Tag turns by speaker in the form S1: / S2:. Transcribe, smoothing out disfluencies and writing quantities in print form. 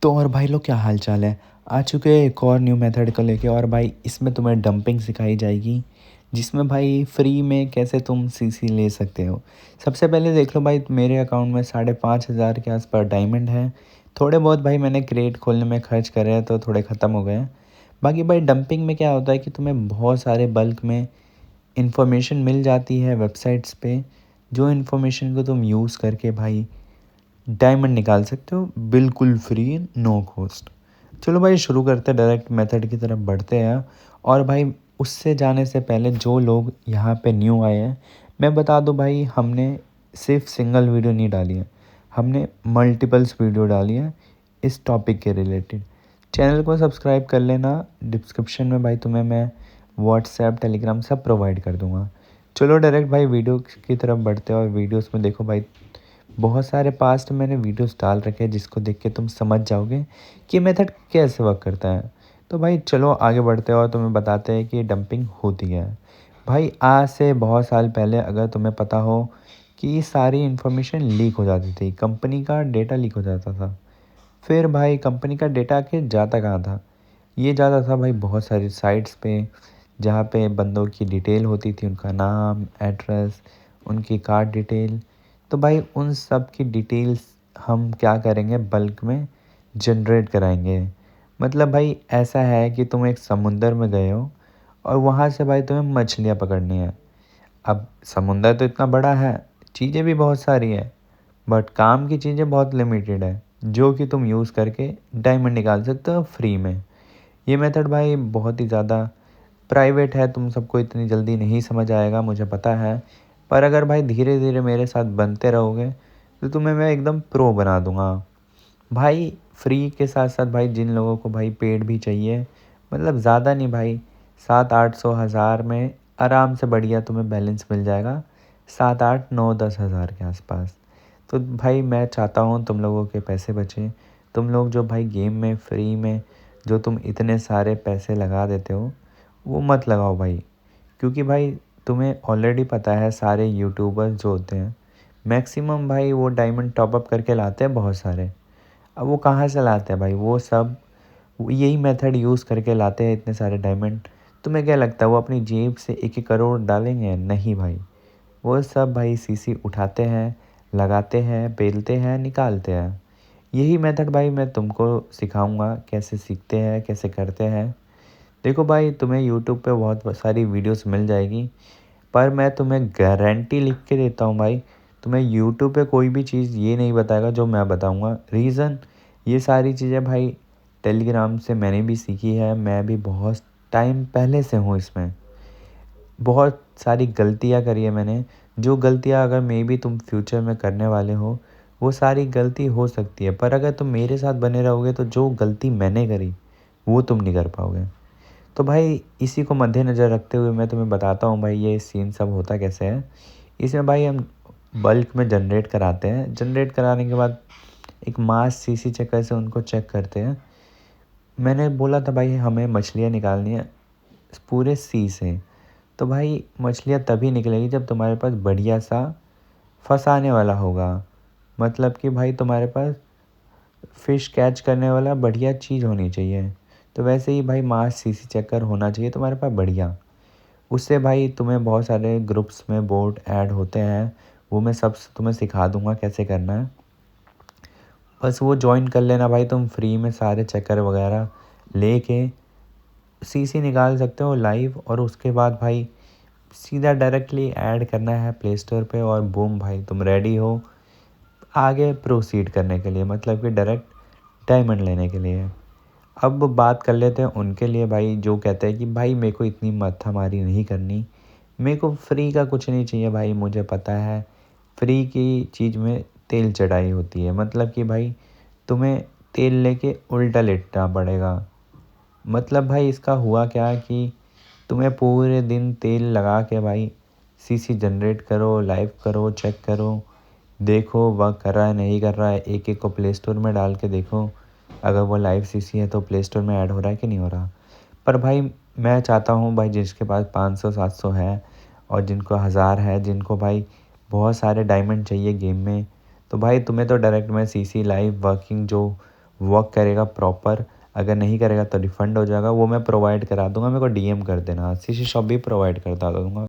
S1: तो और भाई लोग क्या हाल चाल है। आ चुके हैं एक और न्यू मेथड को लेके। और भाई इसमें तुम्हें डंपिंग सिखाई जाएगी, जिसमें भाई फ्री में कैसे तुम सीसी ले सकते हो। सबसे पहले देख लो भाई, मेरे अकाउंट में 5,500 के आसपास डायमंड है। थोड़े बहुत भाई मैंने क्रेट खोलने में खर्च करे हैं तो थोड़े ख़त्म हो गए हैं। बाकी भाई डंपिंग में क्या होता है कि तुम्हें बहुत सारे बल्क में इंफॉर्मेशन मिल जाती है वेबसाइट्स पे, जो इन्फॉर्मेशन को तुम यूज़ करके भाई डायमंड निकाल सकते हो बिल्कुल फ्री, नो कॉस्ट। चलो भाई शुरू करते हैं, डायरेक्ट मेथड की तरफ बढ़ते हैं। और भाई उससे जाने से पहले जो लोग यहाँ पे न्यू आए हैं, मैं बता दूँ भाई, हमने सिर्फ सिंगल वीडियो नहीं डाली है, हमने मल्टीपल्स वीडियो डाली है इस टॉपिक के रिलेटेड। चैनल को सब्सक्राइब कर लेना, डिस्क्रिप्शन में भाई तुम्हें मैं व्हाट्सएप टेलीग्राम सब प्रोवाइड कर दूँगा। चलो डायरेक्ट भाई वीडियो की तरफ बढ़ते हैं। और वीडियोस में देखो भाई, बहुत सारे पास्ट मैंने वीडियोस डाल रखे हैं जिसको देख के तुम समझ जाओगे कि मेथड कैसे वर्क करता है। तो भाई चलो आगे बढ़ते हैं और तुम्हें बताते हैं कि डंपिंग होती है। भाई आज से बहुत साल पहले अगर तुम्हें पता हो कि सारी इन्फॉर्मेशन लीक हो जाती थी, कंपनी का डेटा लीक हो जाता था। फिर भाई कंपनी का डेटा आखिर जाता कहाँ था? ये जाता था भाई बहुत सारी साइट्स पे, जहाँ पे बंदों की डिटेल होती थी, उनका नाम, एड्रेस, उनकी कार्ड डिटेल। तो भाई उन सब की डिटेल्स हम क्या करेंगे, बल्क में जनरेट कराएंगे। मतलब भाई ऐसा है कि तुम एक समुंदर में गए हो और वहाँ से भाई तुम्हें मछलियाँ पकड़नी है। अब समुंदर तो इतना बड़ा है, चीज़ें भी बहुत सारी है, बट काम की चीज़ें बहुत लिमिटेड है, जो कि तुम यूज़ करके डायमंड निकाल सकते हो फ्री में। ये मेथड भाई बहुत ही ज़्यादा प्राइवेट है, तुम सबको इतनी जल्दी नहीं समझ आएगा मुझे पता है। पर अगर भाई धीरे धीरे मेरे साथ बनते रहोगे तो तुम्हें मैं एकदम प्रो बना दूंगा। भाई फ्री के साथ साथ भाई जिन लोगों को भाई पेड भी चाहिए, मतलब ज़्यादा नहीं भाई, 700-800 हज़ार में आराम से बढ़िया तुम्हें बैलेंस मिल जाएगा, 7-8-9-10 हज़ार के आसपास। तो भाई मैं चाहता हूँ तुम लोगों के पैसे बचें। तुम लोग जो भाई गेम में फ्री में जो तुम इतने सारे पैसे लगा देते हो, वो मत लगाओ भाई। क्योंकि भाई तुम्हें ऑलरेडी पता है, सारे यूट्यूबर्स जो होते हैं मैक्सिमम भाई वो डायमंड टॉपअप करके लाते हैं बहुत सारे। अब वो कहाँ से लाते हैं भाई? वो सब यही मेथड यूज़ करके लाते हैं इतने सारे डायमंड। तुम्हें क्या लगता है वो अपनी जेब से 1-1 करोड़ डालेंगे? नहीं भाई। वो सब भाई सीसी उठाते हैं, लगाते हैं, बेलते हैं, निकालते हैं। यही मेथड भाई मैं तुमको सिखाऊंगा, कैसे सीखते हैं, कैसे करते हैं। देखो भाई, तुम्हें यूट्यूब पे बहुत सारी वीडियोस मिल जाएगी, पर मैं तुम्हें गारंटी लिख के देता हूँ भाई, तुम्हें यूट्यूब पे कोई भी चीज़ ये नहीं बताएगा जो मैं बताऊँगा। रीज़न, ये सारी चीज़ें भाई टेलीग्राम से मैंने भी सीखी है, मैं भी बहुत टाइम पहले से हूँ इसमें। बहुत सारी गलतियाँ करी है मैंने, जो गलतियाँ अगर मे बी तुम फ्यूचर में करने वाले हो, वो सारी गलती हो सकती है, पर अगर तुम मेरे साथ बने रहोगे तो जो गलती मैंने करी वो तुम नहीं कर पाओगे। तो भाई इसी को मद्देनज़र रखते हुए मैं तुम्हें बताता हूँ भाई ये सीन सब होता कैसे है। इसमें भाई हम बल्क में जनरेट कराते हैं, जनरेट कराने के बाद एक मास सीसी चेकर से उनको चेक करते हैं। मैंने बोला था भाई हमें मछलियाँ निकालनी है पूरे सी से। तो भाई मछलियाँ तभी निकलेगी जब तुम्हारे पास बढ़िया सा फंसाने वाला होगा। मतलब कि भाई तुम्हारे पास फ़िश कैच करने वाला बढ़िया चीज़ होनी चाहिए। तो वैसे ही भाई मास सीसी चेकर होना चाहिए तुम्हारे पास बढ़िया। उससे भाई तुम्हें बहुत सारे ग्रुप्स में बोट ऐड होते हैं, वो मैं सब तुम्हें सिखा दूंगा कैसे करना है। बस वो ज्वाइन कर लेना भाई, तुम फ्री में सारे चेकर वगैरह लेके सीसी निकाल सकते हो लाइव। और उसके बाद भाई सीधा डायरेक्टली ऐड करना है प्ले स्टोर पे, और बूम भाई तुम रेडी हो आगे प्रोसीड करने के लिए, मतलब कि डायरेक्ट डायमंड लेने के लिए। अब बात कर लेते हैं उनके लिए भाई जो कहते हैं कि भाई मेरे को इतनी माथामारी नहीं करनी, मेरे को फ्री का कुछ नहीं चाहिए भाई। मुझे पता है फ्री की चीज़ में तेल चढ़ाई होती है, मतलब कि भाई तुम्हें तेल लेके उल्टा लेटना पड़ेगा। मतलब भाई इसका हुआ क्या कि तुम्हें पूरे दिन तेल लगा के भाई सीसी जनरेट करो, लाइव करो, चेक करो, देखो वर्क कर रहा है नहीं कर रहा है, एक एक को प्ले स्टोर में डाल के देखो, अगर वो लाइव सीसी है तो प्ले स्टोर में ऐड हो रहा है कि नहीं हो रहा। पर भाई मैं चाहता हूँ भाई जिसके पास 500-700 है, और जिनको 1000 है, जिनको भाई बहुत सारे डायमंड चाहिए गेम में, तो भाई तुम्हें तो डायरेक्ट मैं सीसी लाइव वर्किंग जो वर्क करेगा प्रॉपर, अगर नहीं करेगा तो रिफ़ंड हो जाएगा, वो मैं प्रोवाइड करा दूँगा, मेरे को डीएम कर देना, सीसी शॉप भी प्रोवाइड करता दूँगा।